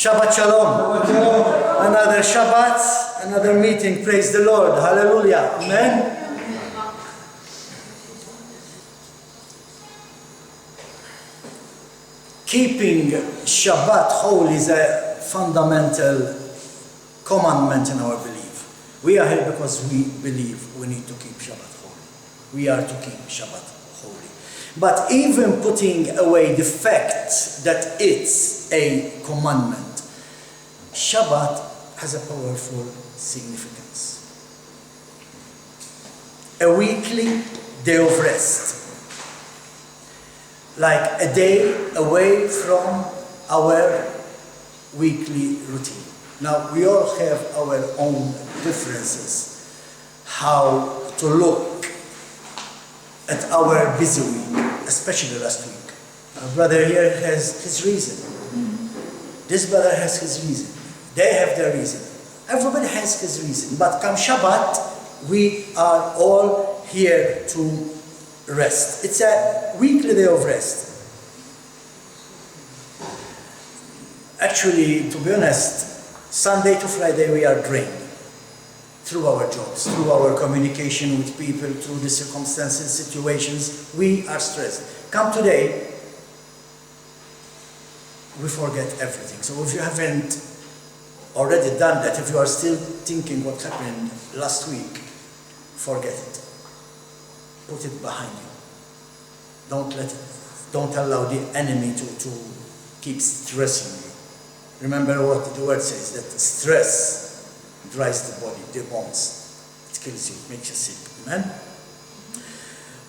Shabbat Shalom. Another Shabbat, another meeting. Praise the Lord. Hallelujah. Amen. Keeping Shabbat holy is a fundamental commandment in our belief. We are here because we believe we need to keep Shabbat holy. We are to keep Shabbat holy. But even putting away the fact that it's a commandment, Shabbat has a powerful significance. A weekly day of rest. Like a day away from our weekly routine. Now, we all have our own differences, how to look at our busy week, especially last week. Our brother here has his reason. This brother has his reason. They have their reason. Everybody has his reason. But come Shabbat, we are all here to rest. It's a weekly day of rest. Actually, to be honest, Sunday to Friday we are drained through our jobs, through our communication with people, through the circumstances, situations. We are stressed. Come today, we forget everything. So if you haven't already done that, if you are still thinking what happened last week, forget it. Put it behind you. Don't allow the enemy to keep stressing you. Remember what the word says, that stress dries the body, the bones. It kills you, makes you sick. Amen?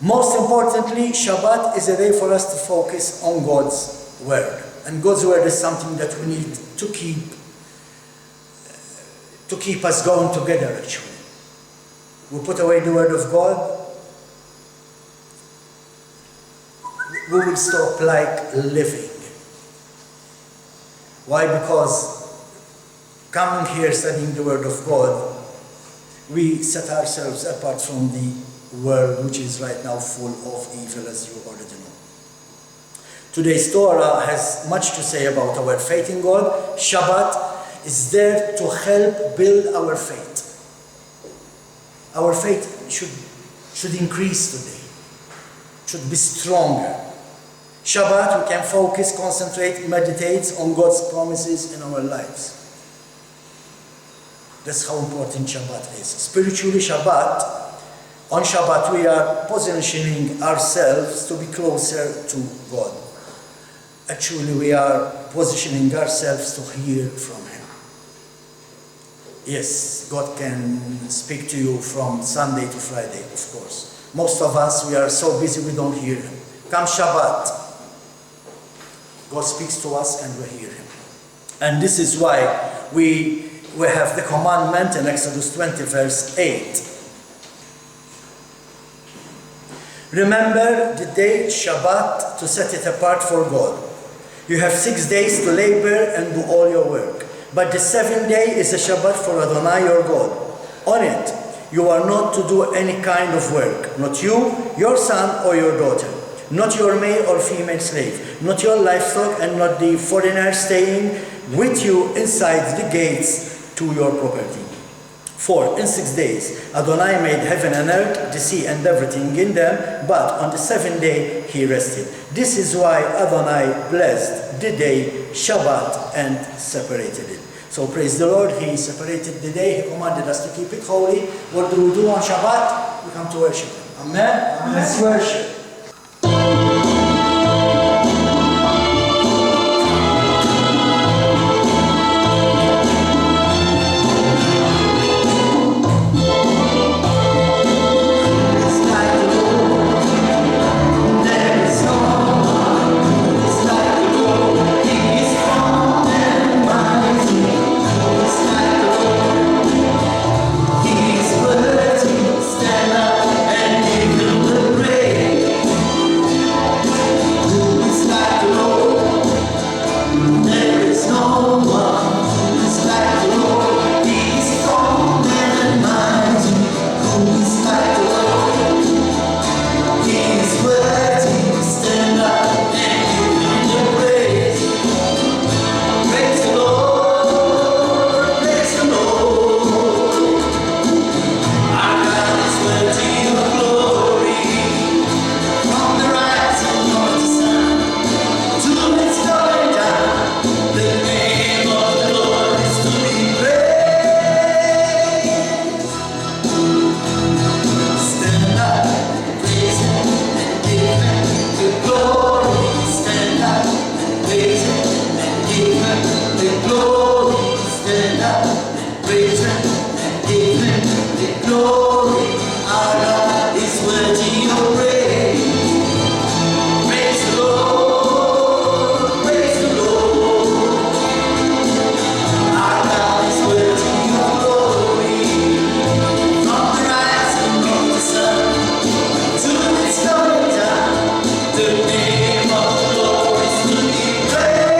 Most importantly, Shabbat is a day for us to focus on God's word. And God's word is something that we need to keep us going together, actually. We put away the word of God, we will stop like living. Why? Because coming here studying the word of God, we set ourselves apart from the world which is right now full of evil, as you already know. Today's Torah has much to say about our faith in God. Shabbat is there to help build our faith. Our faith should increase today, should be stronger. Shabbat, we can focus, concentrate, meditate on God's promises in our lives. That's how important Shabbat is. Spiritually, on Shabbat, we are positioning ourselves to be closer to God. Actually, we are positioning ourselves to hear from Him. Yes, God can speak to you from Sunday to Friday, of course. Most of us, we are so busy we don't hear Him. Come Shabbat, God speaks to us and we hear Him. And this is why we have the commandment in Exodus 20 verse 8. Remember the day Shabbat to set it apart for God. You have 6 days to labor and do all your work. But the 7th day is a Shabbat for Adonai your God. On it, you are not to do any kind of work. Not you, your son or your daughter. Not your male or female slave, not your livestock, and not the foreigner staying with you inside the gates to your property. For in 6 days Adonai made heaven and earth, the sea and everything in them, but on the 7th day He rested. This is why Adonai blessed the day Shabbat and separated it. So praise the Lord, He separated the day, He commanded us to keep it holy. What do we do on Shabbat? We come to worship Him. Amen? Amen. Let's worship. Stand up and give Him the praise. the glory. Stand up and praise Him and give Him the glory. Our God is worthy of praise. Praise the Lord, praise the Lord. Our God is worthy of glory. From the rising of the sun to its going down, the name of the Lord is to be praised.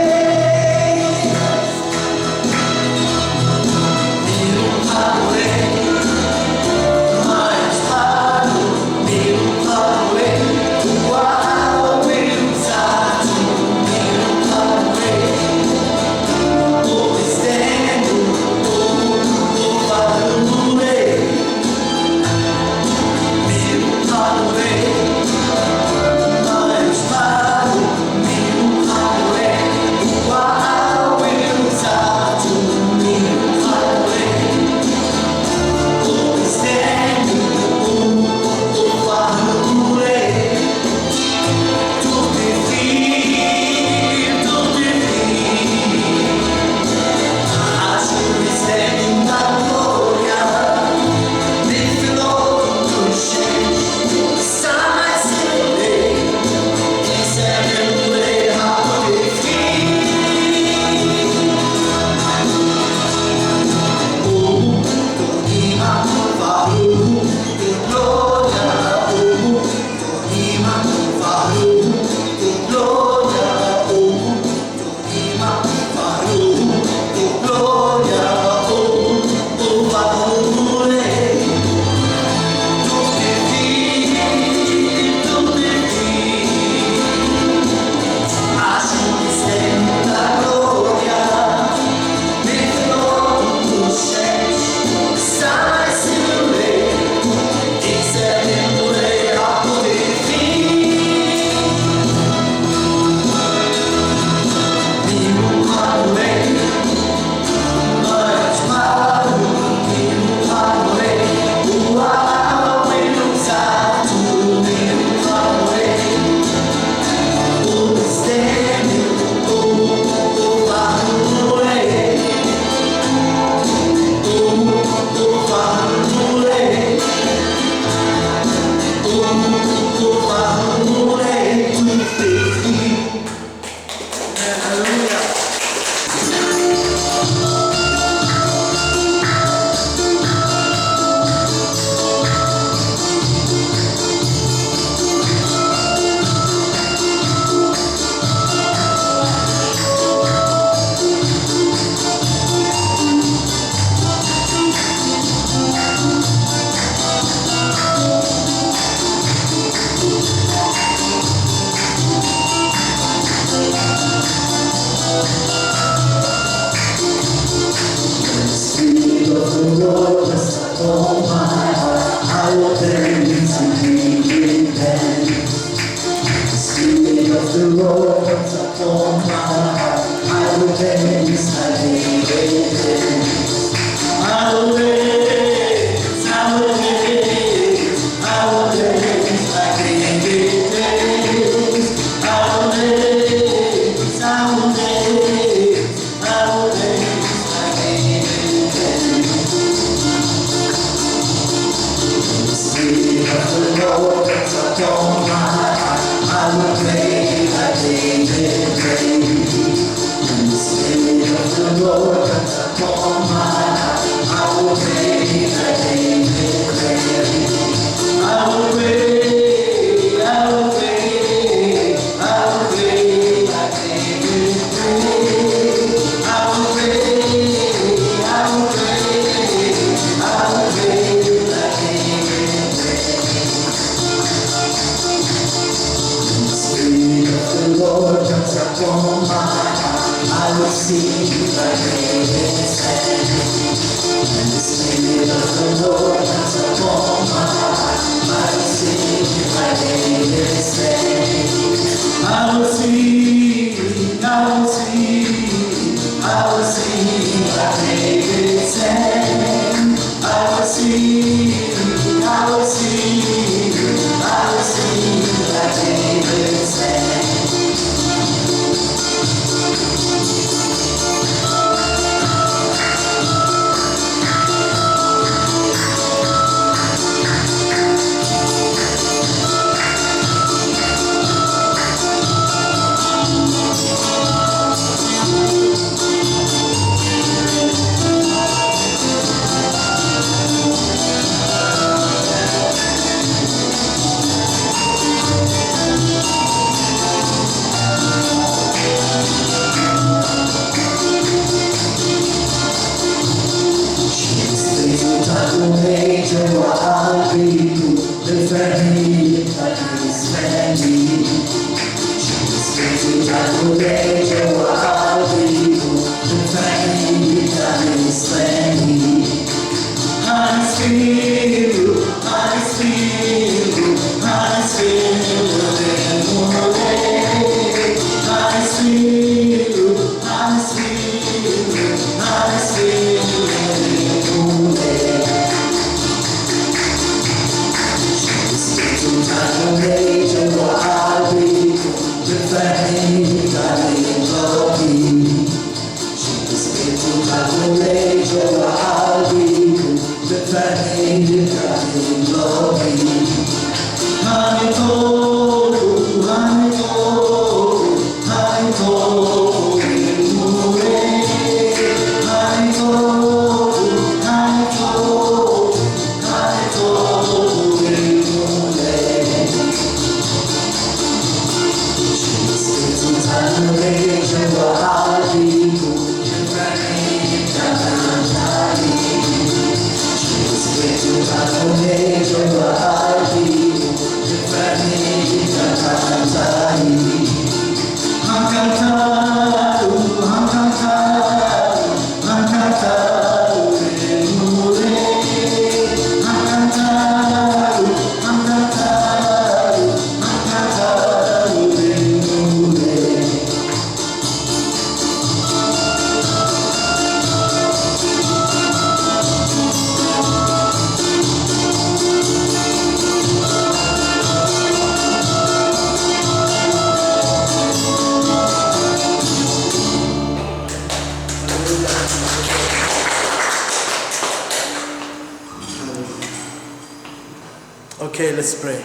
Okay, let's pray.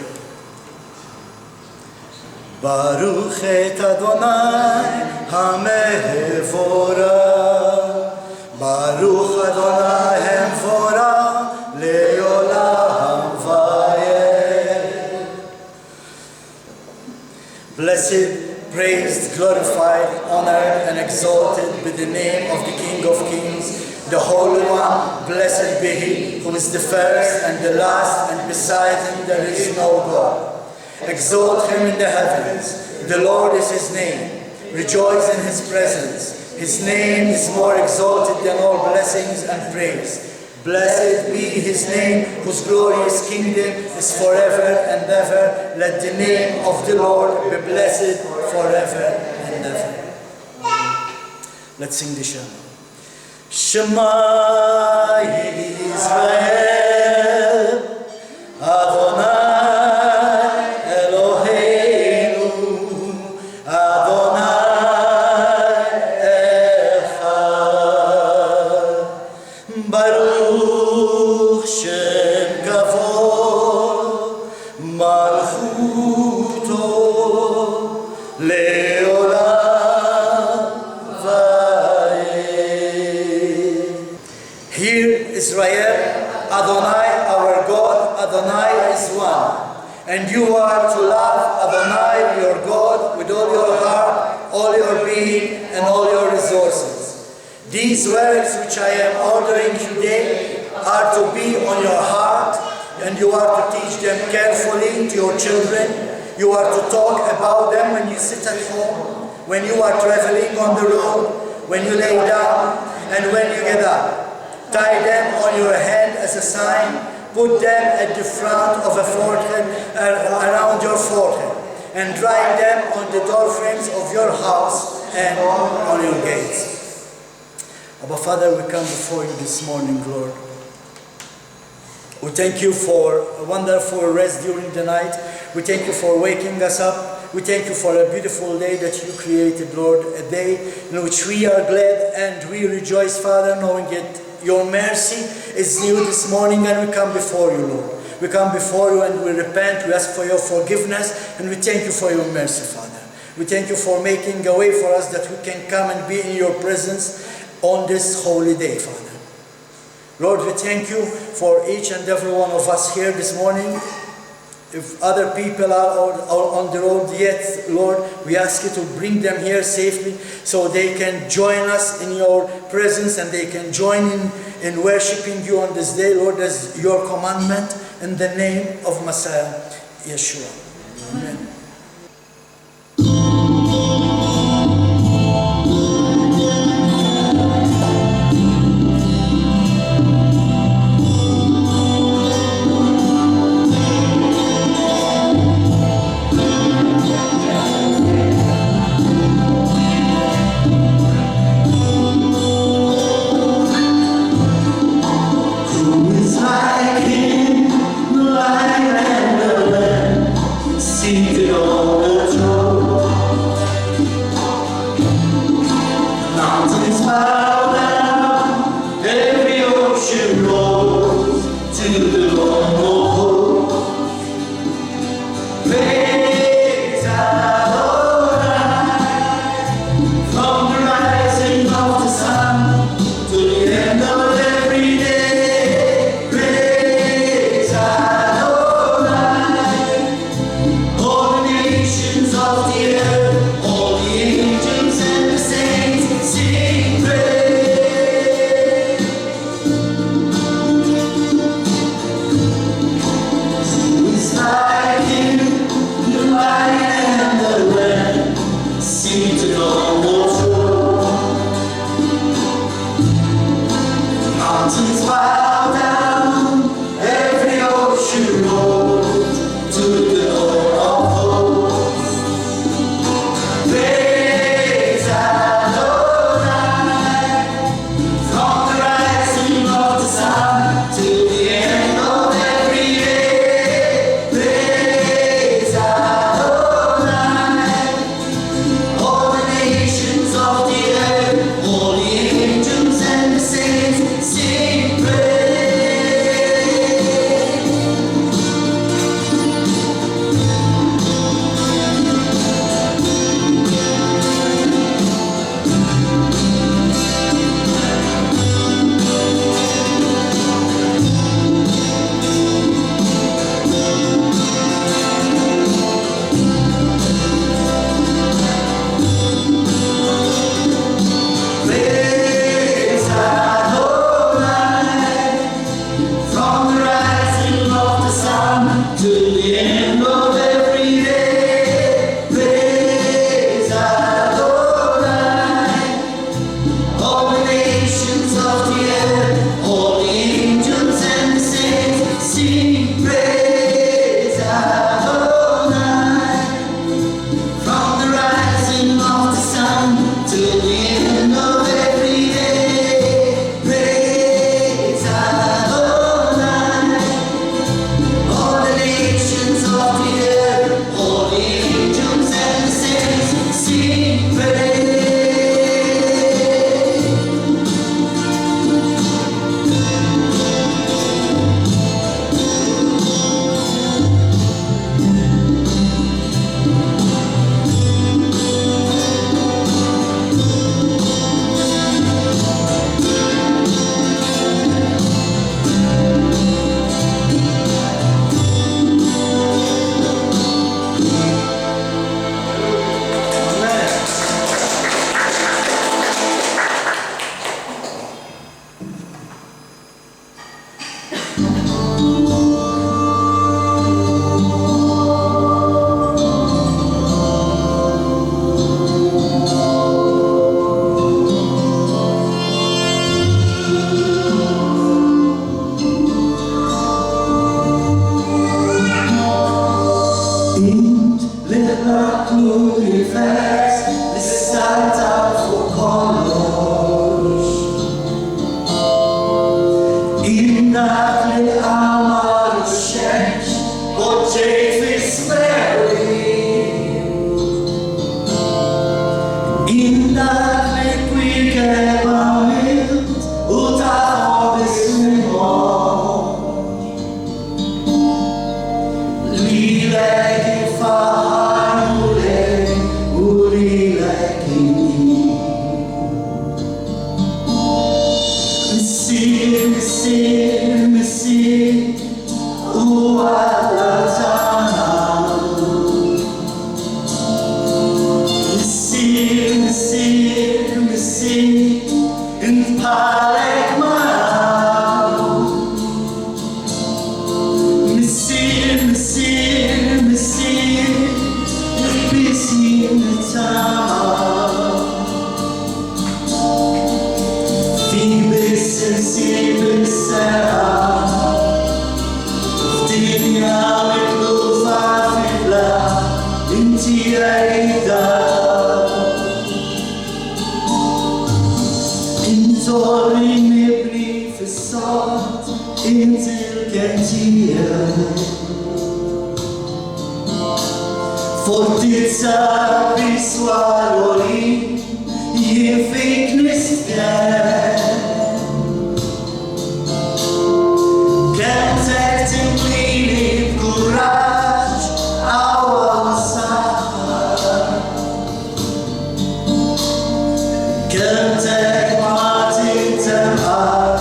Baruch et Adonai HaMevorah, Baruch Adonai HaMevorah Leolam Vayeh. Blessed, praised, glorified, honored, and exalted be the name of the King of Kings, the Holy One. Blessed be He who is the first and the last, and beside Him there is no God. Exalt Him in the heavens. The Lord is His name. Rejoice in His presence. His name is more exalted than all blessings and praise. Blessed be His name, whose glorious kingdom is forever and ever. Let the name of the Lord be blessed forever and ever. Let's sing the Shema. Shema Yisrael, Adonai Eloheinu, Adonai Echad. Baruch Shem Kavod Malchuto Leolam Vayeh. Hear Israel, Adonai our God, Adonai is one. And you are to love Adonai your God with all your heart, all your being, and all your resources. These words which I am ordering you today are to be on your heart, and you are to teach them carefully to your children. You are to talk about them when you sit at home, when you are traveling on the road, when you lay down, and when you get up. Tie them on your hand as a sign. Put them at the front of a forehead, around your forehead, and write them on the door frames of your house and on your gates. Abba Father, we come before you this morning, Lord. We thank you for a wonderful rest during the night. We thank you for waking us up. We thank you for a beautiful day that you created, Lord, a day in which we are glad and we rejoice, Father, knowing that your mercy is new this morning, and we come before you, Lord. We come before you and we repent, we ask for your forgiveness, and we thank you for your mercy, Father. We thank you for making a way for us that we can come and be in your presence on this holy day, Father. Lord, we thank you for each and every one of us here this morning. If other people are on the road yet, Lord, we ask you to bring them here safely so they can join us in your presence and they can join in worshiping you on this day, Lord, as your commandment, in the name of Messiah, Yeshua. Amen. See mountains bow down, every ocean rolls to the Lord of hosts. Praise Adonai, from the rising of the sun to the end of every day. Praise Adonai, all the nations of the earth, all the angels and the saints sing praise. Praise Adonai, from the rising of the sun to the end of every day. Praise Adonai, all the nations of the earth, all the angels and the saints sing praise Adonai, from the rising of the sun to the end of every day. Praise Adonai, all the nations of the earth, all the angels and the saints sing praise. In Lecha glorifies the sight out for colors. In that little armor change, God takes Mary. In that liquid garment, uta For dit vi swallowed in fickness Protecting cleaning courage our side Protect Martin and heart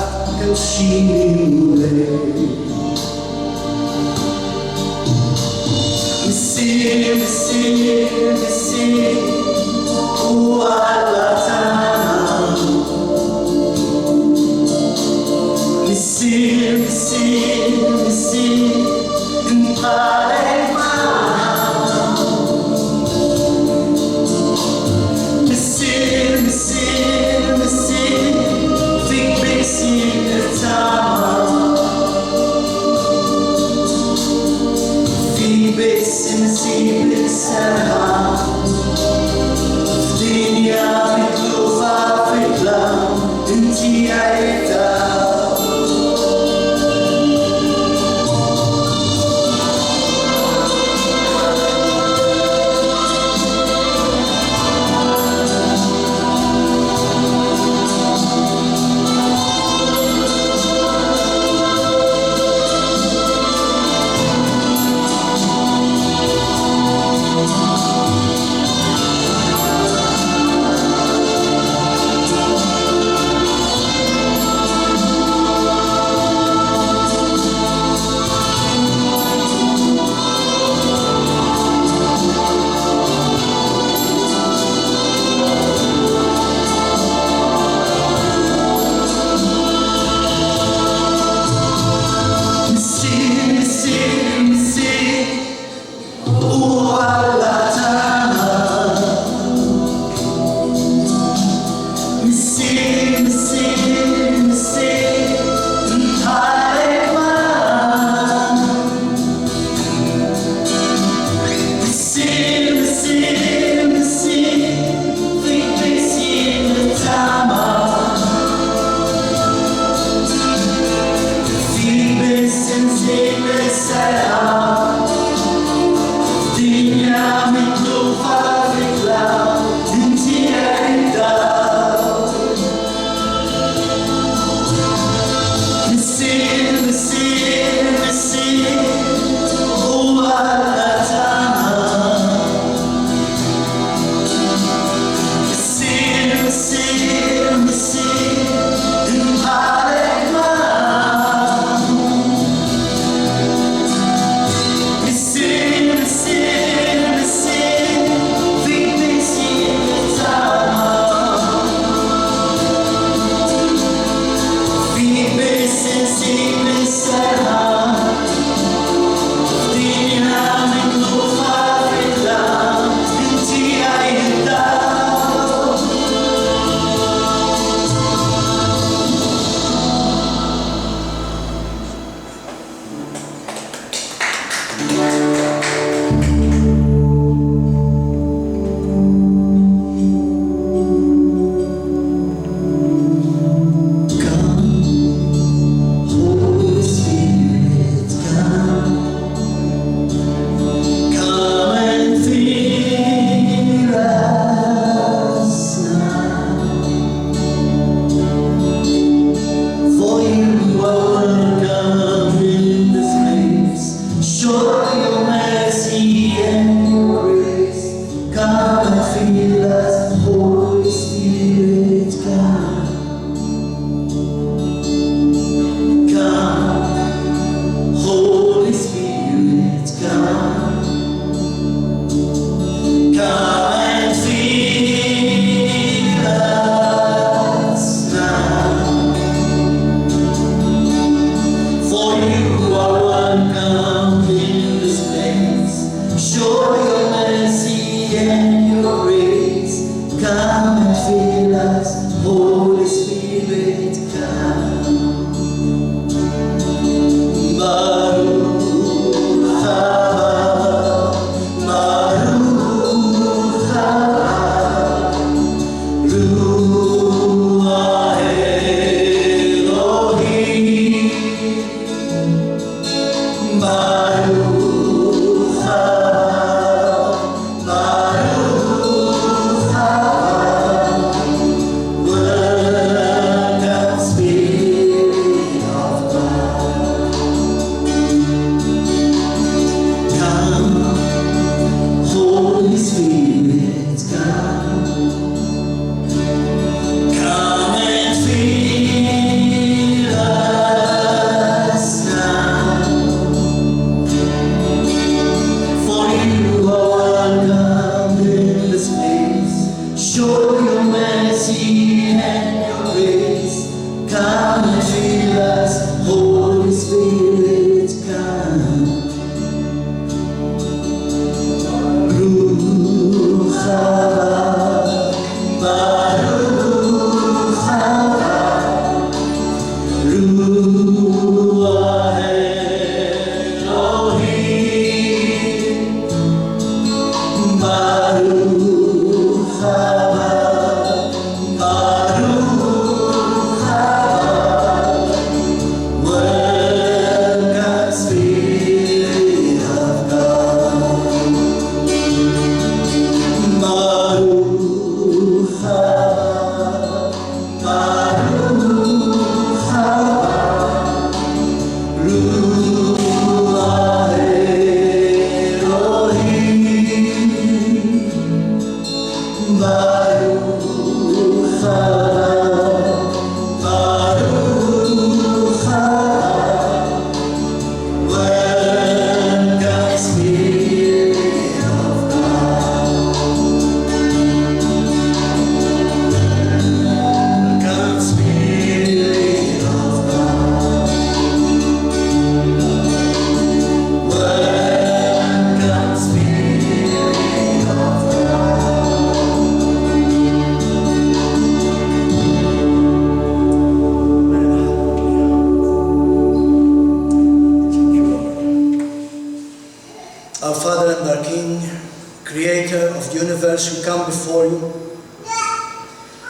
Creator of the universe, we come before you.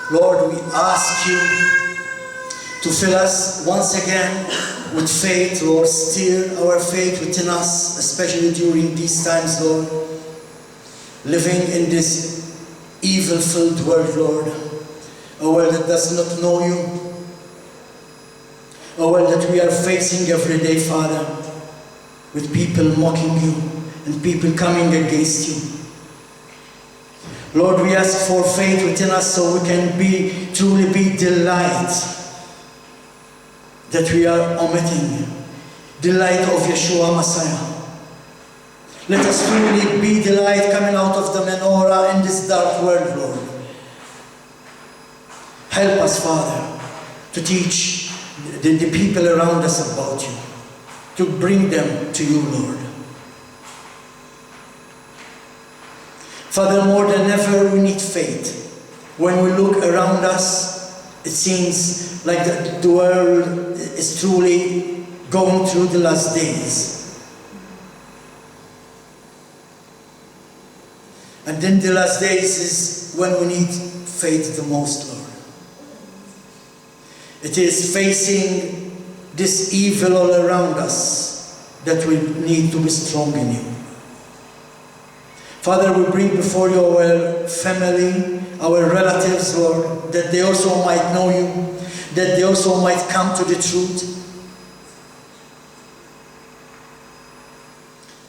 Lord, we ask you to fill us once again with faith, Lord. Stir our faith within us, especially during these times, Lord. Living in this evil-filled world, Lord. A world that does not know you. A world that we are facing every day, Father, with people mocking you and people coming against you. Lord, we ask for faith within us so we can truly be the light that we are omitting, the light of Yeshua Messiah. Let us truly be the light coming out of the menorah in this dark world, Lord. Help us, Father, to teach the people around us about you, to bring them to you, Lord. Father, more than ever we need faith. When we look around us, it seems like the world is truly going through the last days. And then the last days is when we need faith the most, Lord. It is facing this evil all around us that we need to be strong in you. Father, we bring before you our family, our relatives, Lord, that they also might know you, that they also might come to the truth.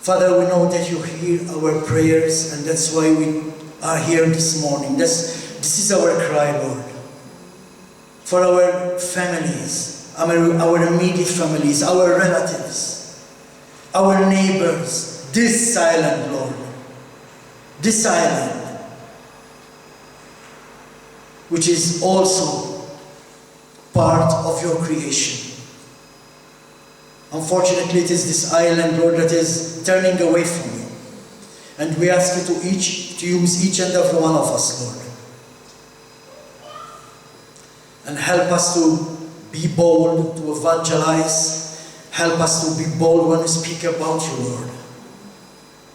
Father, we know that you hear our prayers, and that's why we are here this morning. This is our cry, Lord. For our families, our immediate families, our relatives, our neighbors, this island, Lord. This island, which is also part of your creation. Unfortunately, it is this island, Lord, that is turning away from you. And we ask you to use each and every one of us, Lord. And help us to be bold, to evangelize. Help us to be bold when we speak about you, Lord.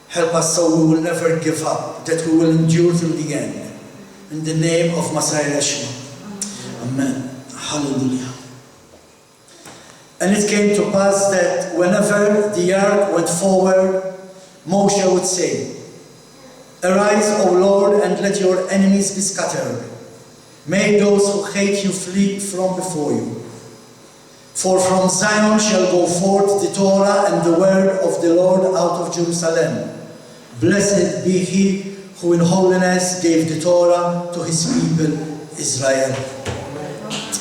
Help us so we will never give up, that we will endure till the end. In the name of Messiah Yeshua. Amen. Hallelujah. And it came to pass that whenever the ark went forward, Moshe would say, "Arise, O Lord, and let your enemies be scattered. May those who hate you flee from before you. For from Zion shall go forth the Torah and the word of the Lord out of Jerusalem. Blessed be he who in holiness gave the Torah to his people Israel."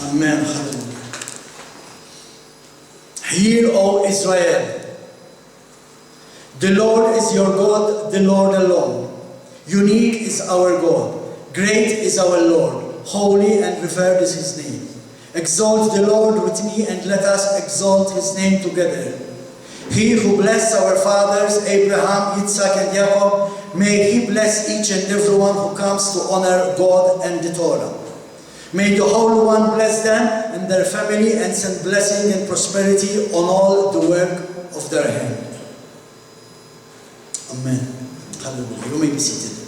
Amen. Hallelujah. Hear, O Israel, the Lord is your God, the Lord alone. Unique is our God. Great is our Lord. Holy and revered is his name. Exalt the Lord with me, and let us exalt his name together. He who blessed our fathers, Abraham, Yitzhak, and Jacob, may he bless each and every one who comes to honor God and the Torah. May the Holy One bless them and their family, and send blessing and prosperity on all the work of their hand. Amen. Hallelujah. You may be seated.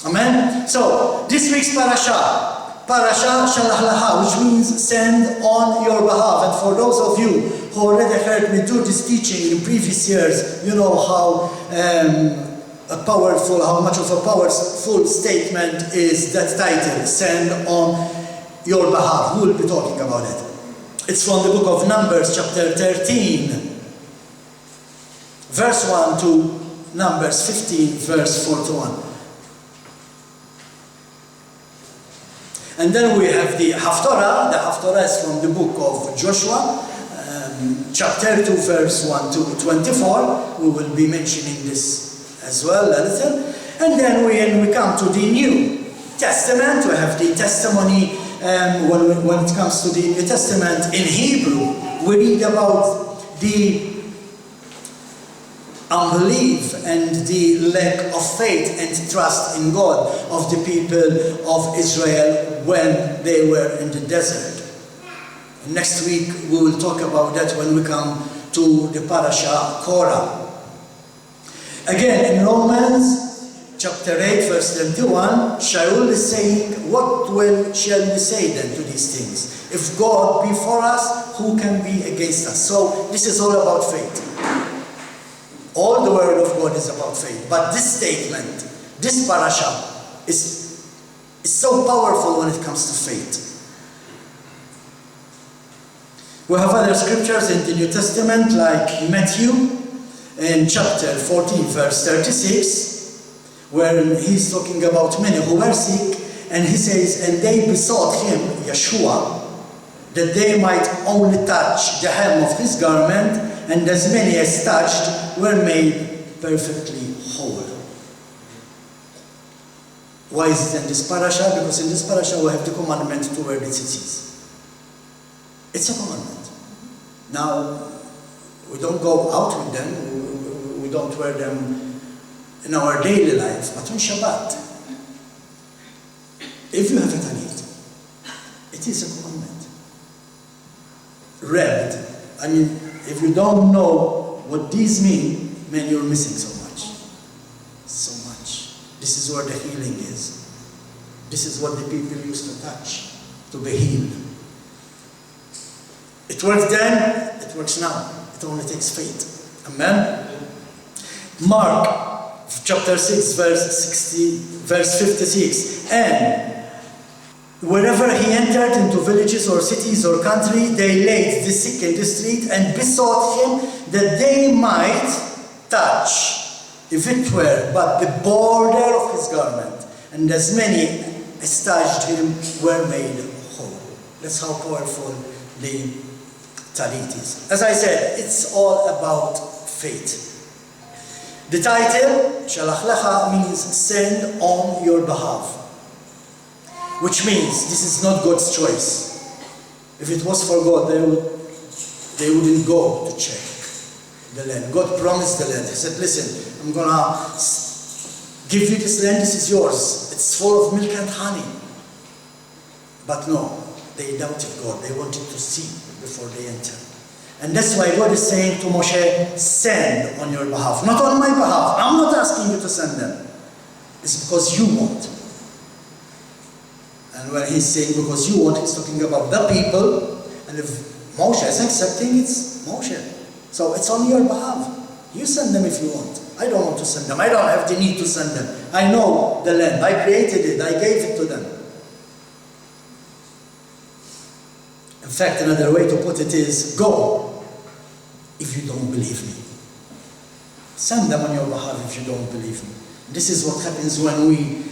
Amen. So, this week's parasha Shalach Lecha, which means send on your behalf. And for those of you who already heard me do this teaching in previous years, you know how much of a powerful statement is that title, send on your behalf. We will be talking about it. It's from the book of Numbers, chapter 13, verse 1 to Numbers 15, verse 41. And then we have the Haftorah. The Haftorah is from the book of Joshua, chapter 2, verse 1 to 24. We will be mentioning this as well a little. And then when we come to the New Testament, we have the testimony. When it comes to the New Testament in Hebrew, we read about the unbelief and the lack of faith and trust in God of the people of Israel when they were in the desert. Next week we will talk about that when we come to the parasha Korah. Again, in Romans chapter 8, verse 21, Shaul is saying, what shall we say then to these things? If God be for us, who can be against us? So this is all about faith. All the word of God is about faith. But this statement, this parasha, is so powerful when it comes to faith. We have other scriptures in the New Testament, like Matthew, in chapter 14, verse 36, where he's talking about many who were sick, and he says, and they besought him, Yeshua, that they might only touch the hem of his garment, and as many as touched were made perfectly whole. Why is it in this parasha? Because in this parasha we have the commandment to wear the tzitzis. It's a commandment. Now, we don't go out with them, we don't wear them in our daily life, but on Shabbat, if you have a talit, it is a commandment. Read. I mean, if you don't know what these mean, man, you're missing so much. So much. This is where the healing is. This is what the people used to touch, to be healed. It worked then, it works now. It only takes faith. Amen? Mark chapter 6, verse 56. And wherever he entered into villages or cities or country, they laid the sick in the street and besought him that they might touch, if it were but the border of his garment. And as many as touched him were made whole. That's how powerful the talit is. As I said, it's all about faith. The title, Shalach Lecha, means send on your behalf. Which means this is not God's choice. If it was for God, they wouldn't go to check the land. God promised the land. He said, listen, I'm going to give you this land, this is yours. It's full of milk and honey. But no, they doubted God. They wanted to see before they enter. And that's why God is saying to Moshe, send on your behalf. Not on my behalf. I'm not asking you to send them. It's because you want. And when he's saying because you want, he's talking about the people. And if Moshe is accepting, it's Moshe. So it's on your behalf. You send them if you want. I don't want to send them. I don't have the need to send them. I know the land. I created it. I gave it to them. In fact, another way to put it is, go if you don't believe me. Send them on your behalf if you don't believe me. This is what happens when we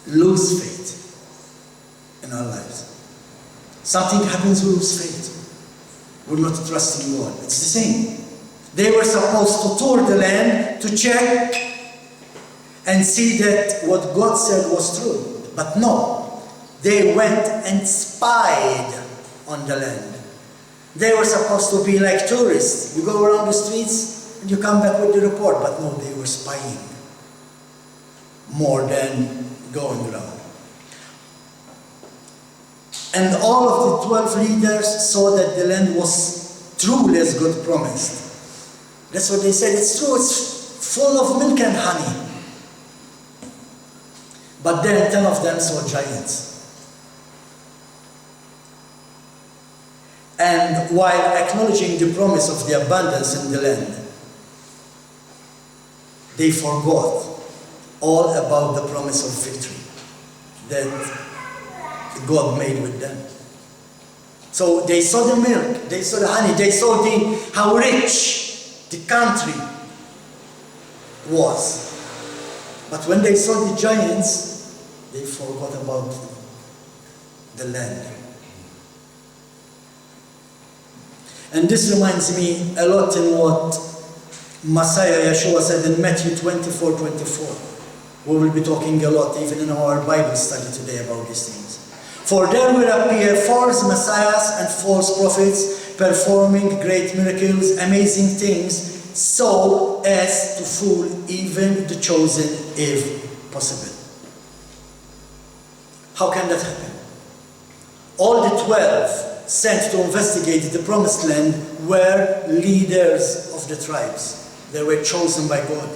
lose faith in our lives. Something happens, we lose faith. We're not trusting God. It's the same. They were supposed to tour the land to check and see that what God said was true. But no. They went and spied on the land. They were supposed to be like tourists. You go around the streets and you come back with the report. But no, they were spying more than going around. And all of the 12 leaders saw that the land was truly as God promised. That's what they said. It's true. It's full of milk and honey. But then 10 of them saw giants. And while acknowledging the promise of the abundance in the land, they forgot all about the promise of victory that God made with them. So they saw the milk, they saw the honey, they saw how rich the country was. But when they saw the giants, they forgot about the land. And this reminds me a lot in what Messiah Yeshua said in Matthew 24:24. We will be talking a lot, even in our Bible study today, about these things. For there will appear false messiahs and false prophets, performing great miracles, amazing things, so as to fool even the chosen, if possible. How can that happen? All the 12 sent to investigate the promised land were leaders of the tribes. They were chosen by God.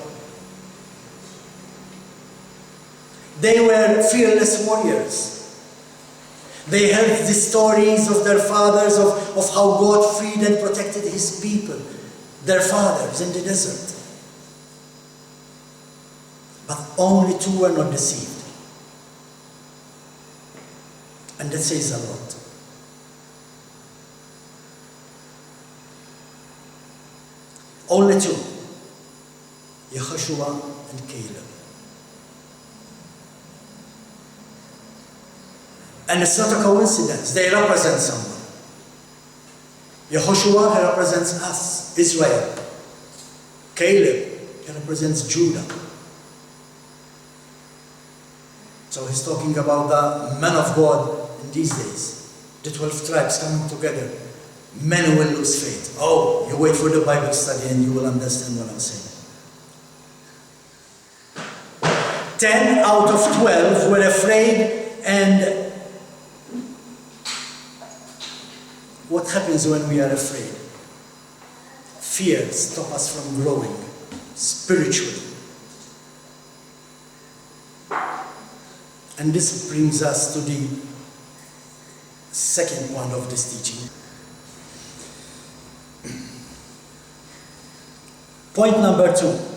They were fearless warriors. They heard the stories of their fathers, of how God freed and protected his people, their fathers in the desert. But only 2 were not deceived. And that says a lot. Only 2. Yehoshua and Caleb. And it's not a coincidence. They represent someone. Yehoshua represents us, Israel. Caleb represents Judah. So he's talking about the men of God in these days. The 12 tribes coming together. Men will lose faith. Oh, you wait for the Bible study and you will understand what I'm saying. 10 out of 12 were afraid, and what happens when we are afraid? Fear stops us from growing spiritually. And this brings us to the second point of this teaching. Point number 2.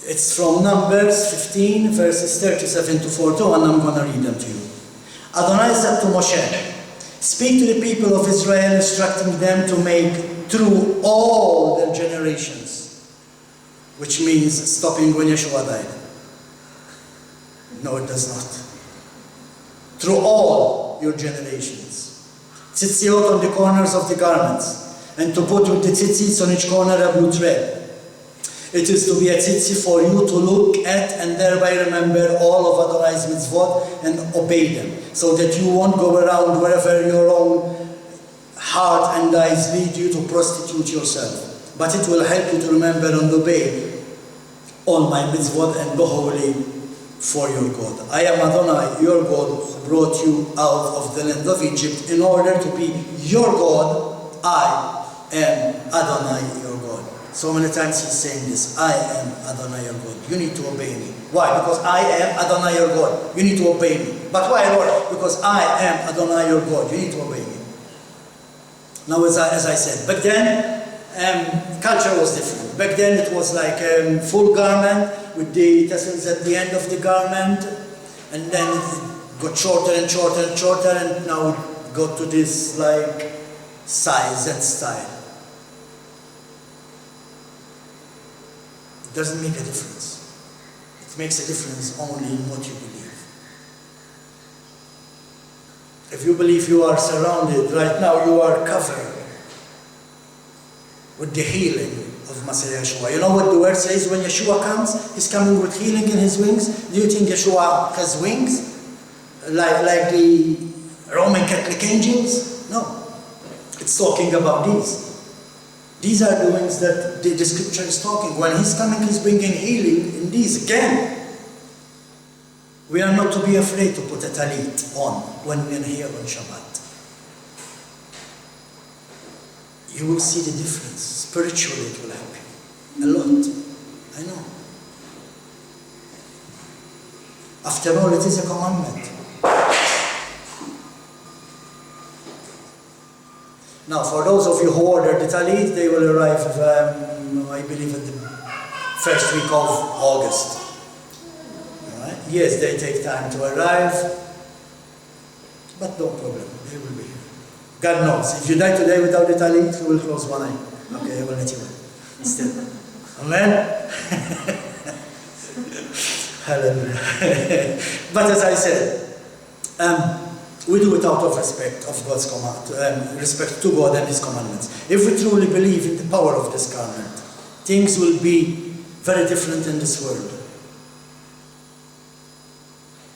It's from Numbers 15, verses 37 to 42, and I'm going to read them to you. Adonai said to Moshe, "Speak to the people of Israel, instructing them to make through all their generations," which means stopping when Yeshua died. No, it does not. Through all your generations. Tzitziot on the corners of the garments, and to put with the tzitzits on each corner a blue thread. It is to be a tzitzi for you to look at and thereby remember all of Adonai's mitzvot and obey them, so that you won't go around wherever your own heart and eyes lead you to prostitute yourself. But it will help you to remember and obey all my mitzvot and go holy for your God. I am Adonai, your God, who brought you out of the land of Egypt in order to be your God. I am Adonai, your God. So many times he's saying this, I am Adonai, your God. You need to obey me. Why? Because I am Adonai, your God. You need to obey me. But why, Lord? Because I am Adonai, your God. You need to obey me. Now, as I said, back then, culture was different. Back then it was like a full garment with the tassels at the end of the garment, and then it got shorter and shorter and shorter, and now it got to this like size and style. It doesn't make a difference. It makes a difference only in what you believe. If you believe you are surrounded, right now you are covered with the healing of Messiah Yeshua. You know what the word says when Yeshua comes? He's coming with healing in his wings. Do you think Yeshua has wings? Like the Roman Catholic angels? No. It's talking about these. These are the wings that the scripture is talking. When he's coming, he's bringing healing in these again. We are not to be afraid to put a talit on when we are here on Shabbat. You will see the difference. Spiritually it will help you. A lot. I know. After all, it is a commandment. Now, for those of you who ordered the talit, they will arrive, I believe, in the first week of August. All right? Yes, they take time to arrive, but no problem, they will be here. God knows, if you die today without the talit, He will close one eye. Okay, He will let you in. Still. Amen? Hallelujah. But as I said, we do it out of respect of God's command, respect to God and His commandments. If we truly believe in the power of this garment, things will be very different in this world.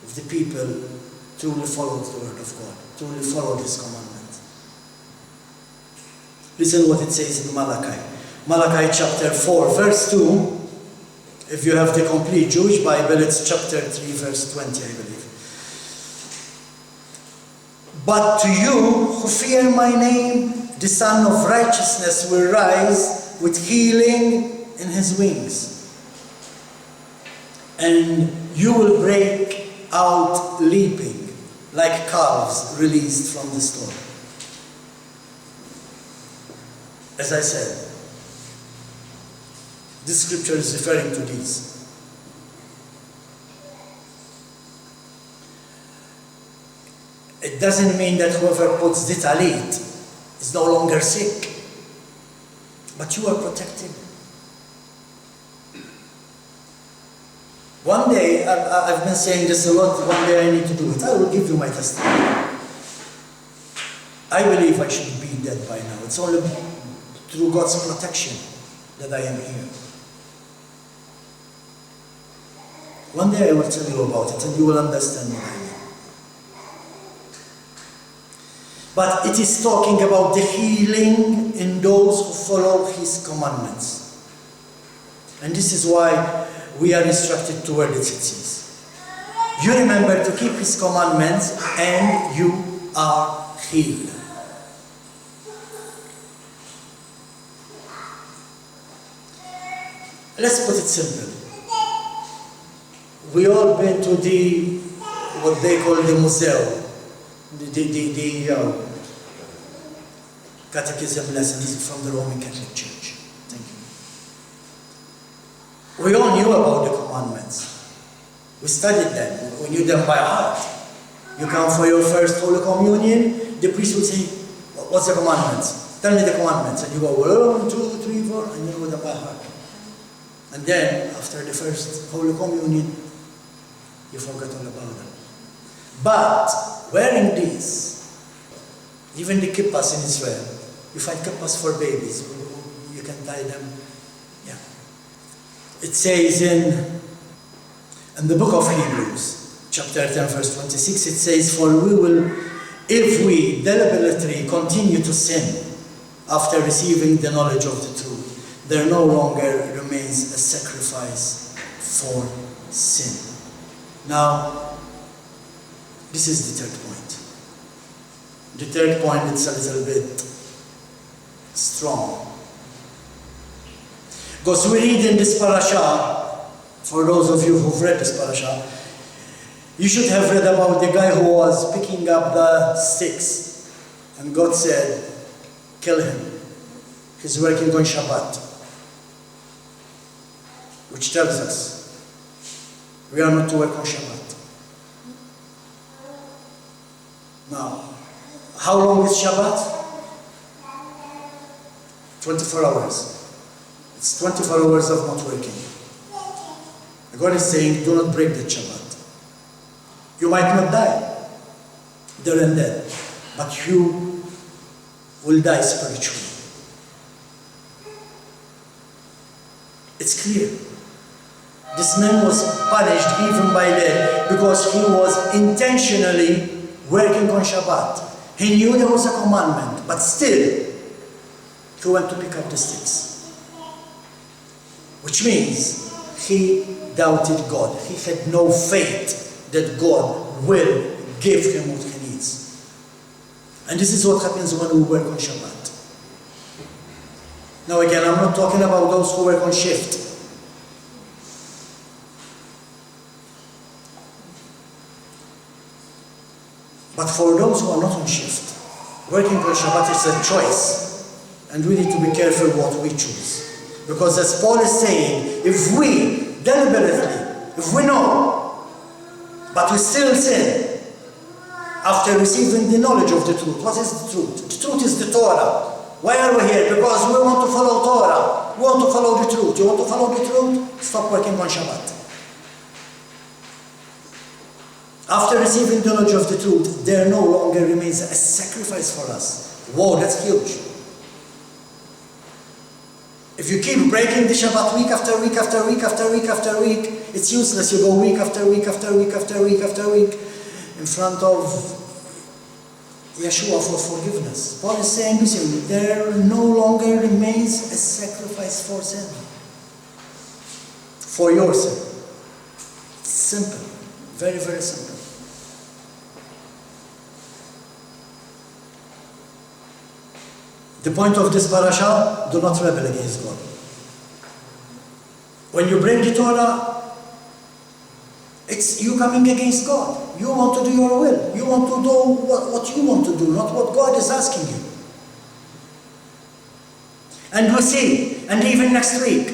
If the people truly follow the word of God, truly follow His commandments. Listen what it says in Malachi. Malachi chapter 4, verse 2. If you have the complete Jewish Bible, it's chapter 3, verse 20, I believe. But to you who fear my name, the Son of Righteousness will rise with healing in His wings. And you will break out leaping like calves released from the stall. As I said, this scripture is referring to these. It doesn't mean that whoever puts the talit is no longer sick, but you are protected. One day, I've been saying this a lot, one day I need to do it. I will give you my testimony. I believe I should be dead by now. It's only through God's protection that I am here. One day I will tell you about it and you will understand what I mean. But it is talking about the healing in those who follow His commandments. And this is why we are instructed to wear the tzitzis. You remember to keep His commandments and you are healed. Let's put it simple. We all been to the, what they call the museum, the catechism lessons from the Roman Catholic Church. Thank you. We all knew about the commandments. We studied them. We knew them by heart. You come for your first Holy Communion, the priest will say, what's the commandments? Tell me the commandments. And you go, 1, 2, 3, 4, and you know them by heart. And then, after the first Holy Communion, you forget all about them. But, wearing these, even the kippas in Israel, you find kippas for babies, you can tie them, yeah. It says in the book of Hebrews, chapter 10, verse 26, it says, for we will, if we deliberately continue to sin after receiving the knowledge of the truth, there no longer remains a sacrifice for sin. Now, this is the third point. The third point is a little bit strong. Because we read in this parasha, for those of you who've read this parasha, you should have read about the guy who was picking up the sticks. And God said, kill him. He's working on Shabbat. Which tells us, we are not to work on Shabbat. Now, how long is Shabbat? 24 hours. It's 24 hours of not working. God is saying, do not break the Shabbat. You might not die there and then, but you will die spiritually. It's clear. This man was punished even by death because he was intentionally working on Shabbat. He knew there was a commandment, but still, he went to pick up the sticks. Which means he doubted God. He had no faith that God will give him what he needs. And this is what happens when we work on Shabbat. Now again, I'm not talking about those who work on shift. But for those who are not on shift, working on Shabbat is a choice. And we need to be careful what we choose. Because as Paul is saying, if we deliberately, if we know, but we still sin, after receiving the knowledge of the truth, what is the truth? The truth is the Torah. Why are we here? Because we want to follow Torah. We want to follow the truth. You want to follow the truth? Stop working on Shabbat. After receiving the knowledge of the truth, there no longer remains a sacrifice for us. Whoa, that's huge. If you keep breaking the Shabbat week after week after week after week after week, it's useless. You go week after week after week after week after week in front of Yeshua for forgiveness. Paul is saying, listen, there no longer remains a sacrifice for sin. For your sin. It's simple. Very, very simple. The point of this parasha, do not rebel against God. When you bring the Torah, It's you coming against God. You want to do your will. You want to do what you want to do, not what God is asking you. And we'll see, and even next week,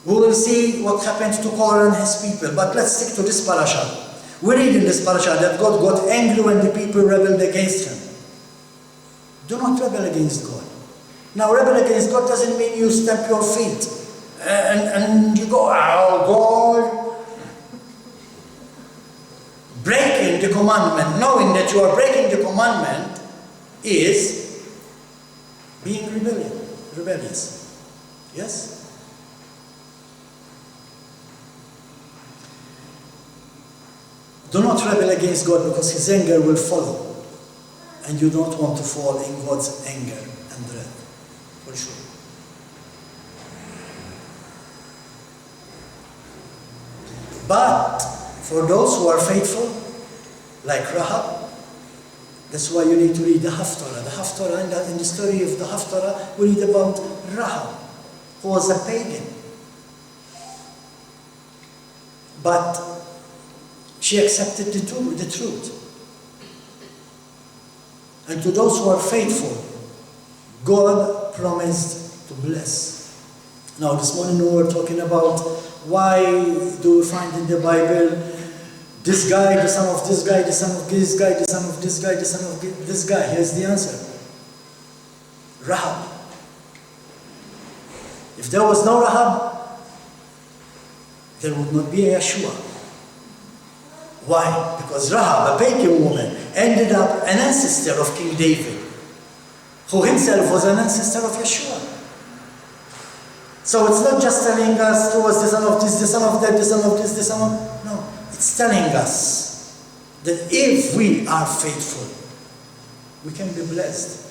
we will see what happened to Korah and his people. But let's stick to this parasha. We read in this parasha that God got angry when the people rebelled against him. Do not rebel against God. Now, rebel against God doesn't mean you stamp your feet and you go, oh God. Breaking the commandment, knowing that you are breaking the commandment, is being rebellious. Yes? Do not rebel against God, because his anger will follow. And you don't want to fall in God's anger and wrath, for sure. But for those who are faithful, like Rahab, that's why you need to read the Haftarah. The Haftarah, in the story of the Haftarah, we read about Rahab, who was a pagan. But she accepted the truth. And to those who are faithful, God promised to bless. Now, this morning we were talking about why do we find in the Bible this guy, the son of this guy, the son of this guy, the son of this guy, the son of this guy. Here's the answer. Rahab. If there was no Rahab, there would not be a Yeshua. Why? Because Rahab, a pagan woman, ended up an ancestor of King David, who himself was an ancestor of Yeshua. So it's not just telling us who was the son of this, the son of that, the son of this, the son of... No, it's telling us that if we are faithful, we can be blessed,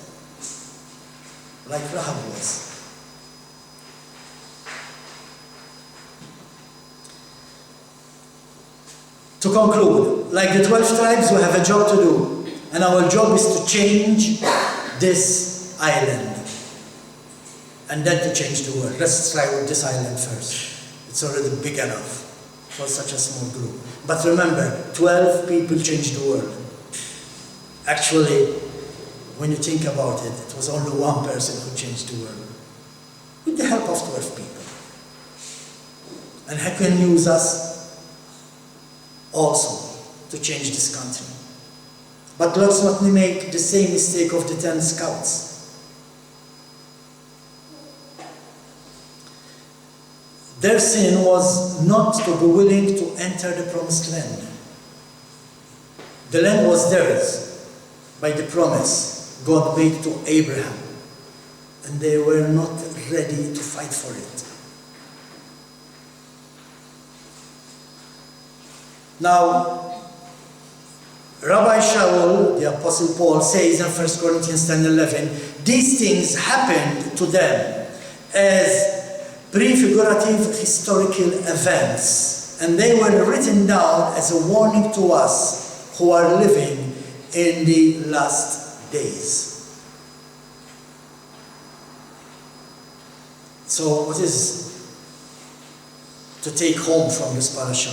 like Rahab was. To conclude, like the 12 tribes, we have a job to do. And our job is to change this island. And then to change the world. Let's try with this island first. It's already big enough for such a small group. But remember, 12 people changed the world. Actually, when you think about it, it was only one person who changed the world. With the help of 12 people. And he can use us also to change this country. But let's not make the same mistake of the 10 scouts. Their sin was not to be willing to enter the promised land. The land was theirs by the promise God made to Abraham, and they were not ready to fight for it. Now, Rabbi Shaul, the Apostle Paul, says in 1 Corinthians 10:11, these things happened to them as prefigurative historical events, and they were written down as a warning to us who are living in the last days. So what is to take home from this parasha?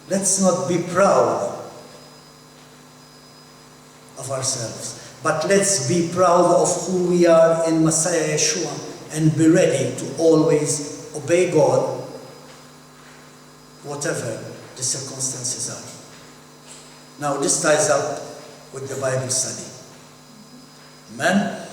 Let's not be proud of ourselves, but let's be proud of who we are in Messiah Yeshua, and be ready to always obey God, whatever the circumstances are. Now this ties up with the Bible study. Amen?